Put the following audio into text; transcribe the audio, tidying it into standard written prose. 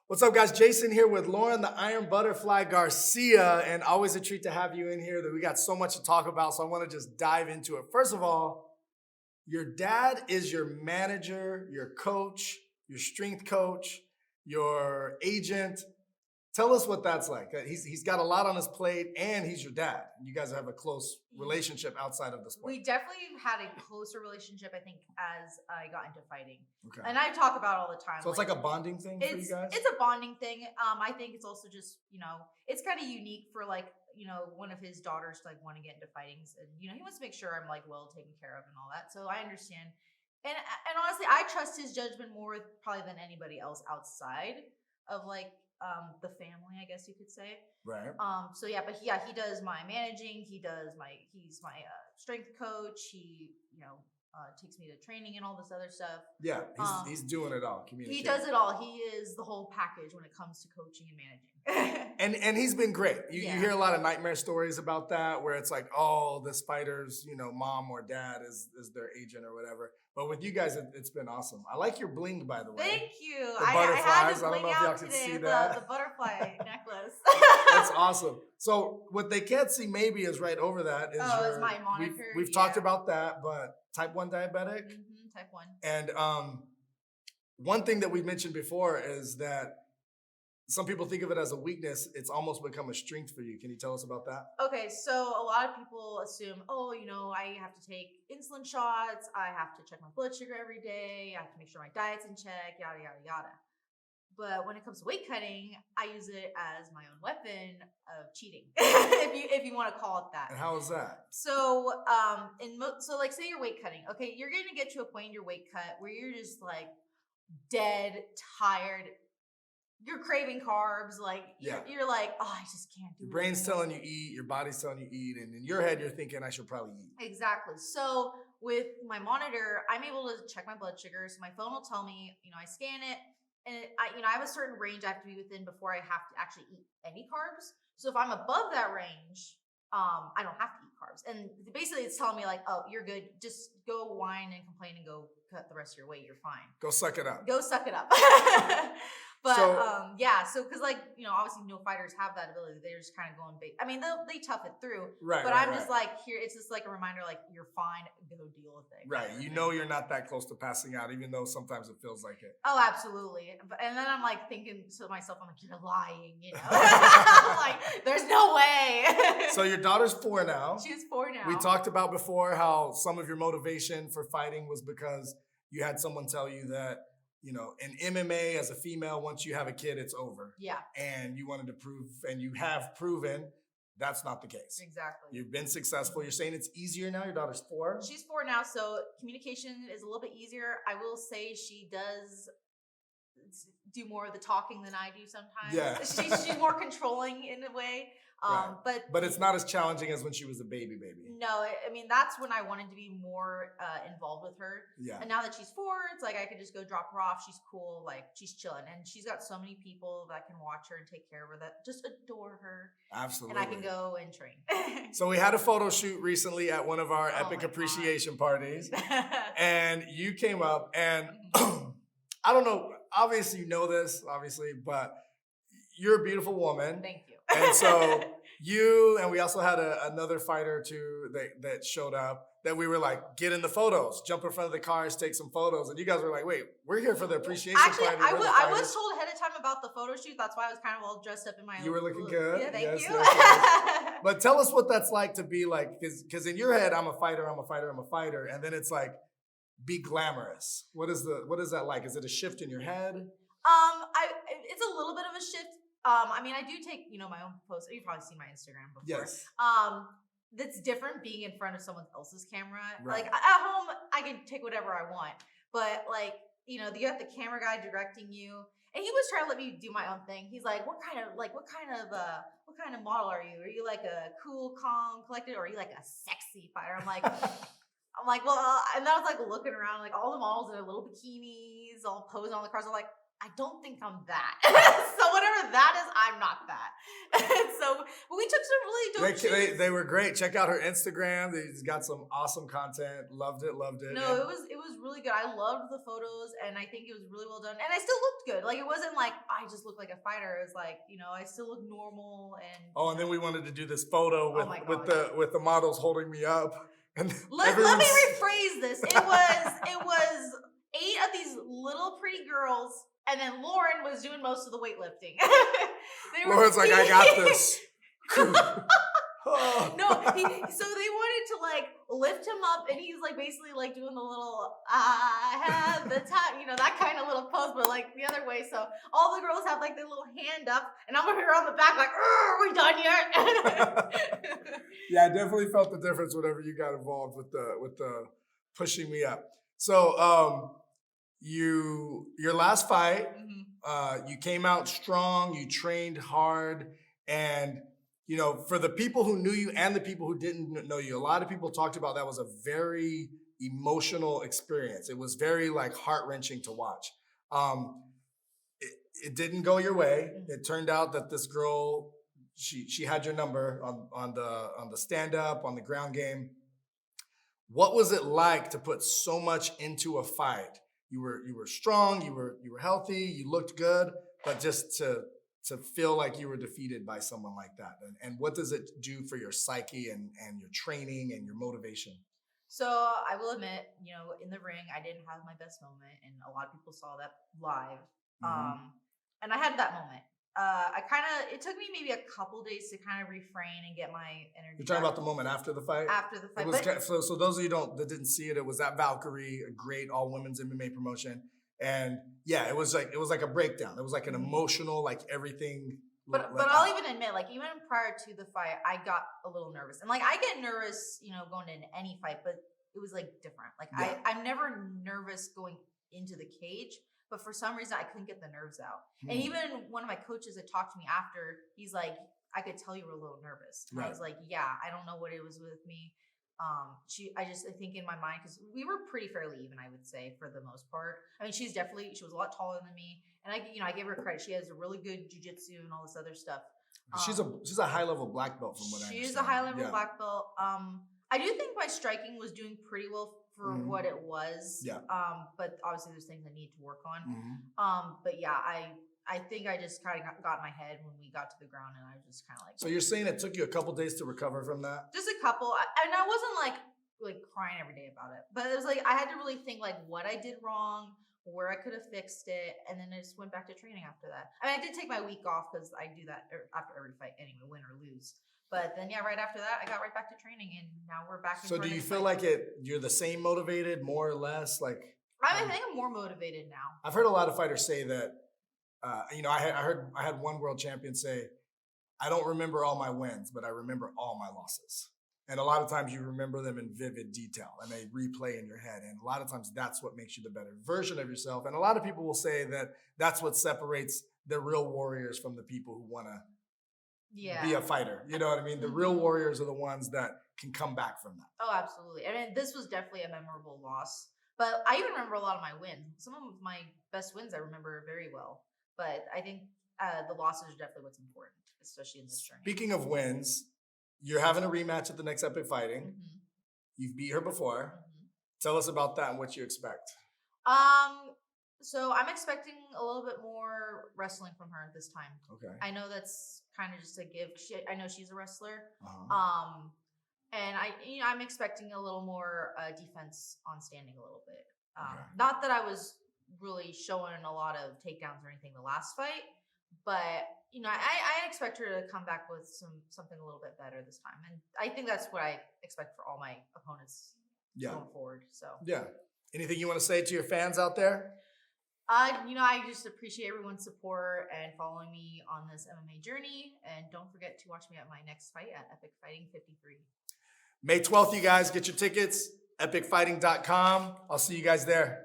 What's up, guys? Jason here with Laurynn, the Iron Butterfly Garcia, and always a treat to have you in here. That we got so much to talk about, so I want to just dive into it. First of all, your dad is your manager, your coach, your strength coach, your agent. Tell us what that's like. He's got a lot on his plate, and he's your dad. You guys have a close relationship outside of the sport. We definitely had a closer relationship, I think, as I got into fighting. Okay. And I talk about it all the time. So it's like a bonding thing for you guys? It's a bonding thing. I think it's also just, it's kind of unique for one of his daughters to want to get into fighting. And, he wants to make sure I'm well taken care of and all that. So I understand. And honestly, I trust his judgment more probably than anybody else outside of the family, I guess you could say. Right. He does my managing. He's my strength coach. He, takes me to training and all this other stuff. Yeah, he's doing it all. He does it all. He is the whole package when it comes to coaching and managing. and he's been great. You hear a lot of nightmare stories about that, where it's like, oh, this fighter's, mom or dad is their agent or whatever. But with you guys, it's been awesome. I like your bling, by the way. Thank you. The butterflies. I had to don't bling know if y'all out can today see that. The butterfly necklace. That's awesome. So what they can't see maybe is right over that. Is my monitor. We've talked about that, but type 1 diabetic. Mm-hmm, type 1. And one thing that we mentioned before is that some people think of it as a weakness. It's almost become a strength for you. Can you tell us about that? Okay, so a lot of people assume, I have to take insulin shots. I have to check my blood sugar every day. I have to make sure my diet's in check, yada, yada, yada. But when it comes to weight cutting, I use it as my own weapon of cheating, if you want to call it that. And how is that? So, say you're weight cutting. Okay, you're going to get to a point in your weight cut where you're just dead, tired. You're craving carbs. You're like, oh, I just can't do it. Your brain's telling you eat, your body's telling you eat, and in your head you're thinking I should probably eat. Exactly. So with my monitor, I'm able to check my blood sugar. So my phone will tell me, I scan it, and I have a certain range I have to be within before I have to actually eat any carbs. So if I'm above that range, I don't have to eat carbs. And basically it's telling me oh, you're good. Just go whine and complain and go cut the rest of your weight. You're fine. Go suck it up. Go suck it up. But because obviously no fighters have that ability. They're just kind of going big. I mean, they tough it through. Right. But I'm just here. It's just a reminder, you're fine. Go deal with it. Right. You're not that close to passing out, even though sometimes it feels like it. Oh, absolutely. And then I'm thinking to myself, you're lying. There's no way. So your daughter's 4 now. She's 4 now. We talked about before how some of your motivation for fighting was because you had someone tell you that, in MMA as a female, once you have a kid, it's over. Yeah. And you wanted to prove, and you have proven that's not the case. Exactly. You've been successful. You're saying it's easier now? Your daughter's 4? She's 4 now, so communication is a little bit easier. I will say she does do more of the talking than I do sometimes. Yeah. She's more controlling in a way. Right. But it's not as challenging as when she was a baby. No, that's when I wanted to be more involved with her. Yeah. And now that she's 4, it's I could just go drop her off. She's cool, she's chilling, and she's got so many people that can watch her and take care of her that just adore her. Absolutely. And I can go and train. So we had a photo shoot recently at one of our epic appreciation parties, and you came up, and I don't know. Obviously, you know this, but you're a beautiful woman. Thank you. And so we also had another fighter too that showed up that we were get in the photos, jump in front of the cars, take some photos. And you guys were like, wait, we're here for the appreciation party. Actually, I was told ahead of time about the photo shoot. That's why I was kind of all dressed up in my You were looking good. Yeah, thank you. Yes. But tell us what that's like to be because in your head, I'm a fighter. And then it's be glamorous. What is that like? Is it a shift in your head? It's a little bit of a shift. I do take, my own posts. You've probably seen my Instagram before. Yes. That's different being in front of someone else's camera. Right. At home, I can take whatever I want. But you have the camera guy directing you, and he was trying to let me do my own thing. He's like, what kind of model are you? Are you a cool, calm, collected, or are you a sexy fighter? I'm like, well, and then I was looking around, all the models in their little bikinis, all posing on the cars. I'm like, I don't think I'm that. So whatever that is, I'm not that. But we took some really dope shoes. They were great. Check out her Instagram. They've got some awesome content. Loved it. No, it was really good. I loved the photos, and I think it was really well done. And I still looked good. Like, it wasn't like I just looked like a fighter. It was like, I still look normal. And then we wanted to do this photo Oh my with the models holding me up. And let me rephrase this. It was 8 of these little pretty girls, and then Laurynn was doing most of the weightlifting. Lauren's like, I got this. No, so they wanted to like lift him up, and he's like basically like doing the little I have the time, that kind of little pose, but like the other way. So all the girls have like their little hand up, and I'm over here on the back like, are we done yet? Yeah, I definitely felt the difference whenever you got involved with the pushing me up. So your last fight, you came out strong, you trained hard, and for the people who knew you and the people who didn't know you, a lot of people talked about that was a very emotional experience. It was very like heart-wrenching to watch. It didn't go your way. It turned out that this girl, she had your number on the stand-up, on the ground game. What was it like to put so much into a fight? You were strong, you were healthy, you looked good, but just to feel like you were defeated by someone like that. And what does it do for your psyche and your training and your motivation? So I will admit, in the ring, I didn't have my best moment, and a lot of people saw that live. And I had that moment. It took me maybe a couple days to kind of refrain and get my energy. You're talking about the moment after the fight? After the fight. So those of you that didn't see it, it was at Valkyrie, a great all women's MMA promotion. And yeah, it was like a breakdown. It was like an emotional, like everything. But I'll even admit, like even prior to the fight, I got a little nervous. And like I get nervous, going into any fight, but it was like different. Like I'm never nervous going into the cage, but for some reason I couldn't get the nerves out. And even one of my coaches that talked to me after, he's like, I could tell you were a little nervous. And I was like, yeah, I don't know what it was with me. I think in my mind, because we were pretty fairly even, I would say, for the most part. I mean, she was a lot taller than me, and I give her credit. She has a really good jiu-jitsu and all this other stuff. She's a high level black belt from what I understand. She's a high level black belt. I do think my striking was doing pretty well for what it was. Yeah. But obviously there's things I need to work on. But yeah, I think I just kind of got in my head when we got to the ground, and I was just kind of like. So you're saying it took you a couple days to recover from that? Just a couple, and I wasn't like crying every day about it, but it was like I had to really think like what I did wrong, where I could have fixed it, and then I just went back to training after that. I mean, I did take my week off because I do that after every fight anyway, win or lose. But then right after that, I got right back to training, and now we're back. So do you feel like you're the same motivated, more or less? Like I think I'm more motivated now. I've heard a lot of fighters say that. I had one world champion say, I don't remember all my wins, but I remember all my losses. And a lot of times you remember them in vivid detail and they replay in your head. And a lot of times that's what makes you the better version of yourself. And a lot of people will say that that's what separates the real warriors from the people who want to be a fighter. You know what I mean? The real warriors are the ones that can come back from that. Oh, absolutely. I mean, this was definitely a memorable loss. But I even remember a lot of my wins. Some of my best wins I remember very well. But I think the losses are definitely what's important, especially in this journey. Speaking of wins, you're having a rematch at the next Epic Fighting. You've beat her before. Tell us about that and what you expect. So I'm expecting a little bit more wrestling from her this time. Okay. I know that's kind of just a give. I know she's a wrestler. And I'm expecting a little more defense on standing a little bit. Not that I was really showing a lot of takedowns or anything the last fight, but I expect her to come back with something a little bit better this time, and I think that's what I expect for all my opponents going forward. So anything you want to say to your fans out there? I just appreciate everyone's support and following me on this MMA journey, and don't forget to watch me at my next fight at Epic Fighting 53. May 12th, you guys get your tickets, epicfighting.com. I'll see you guys there.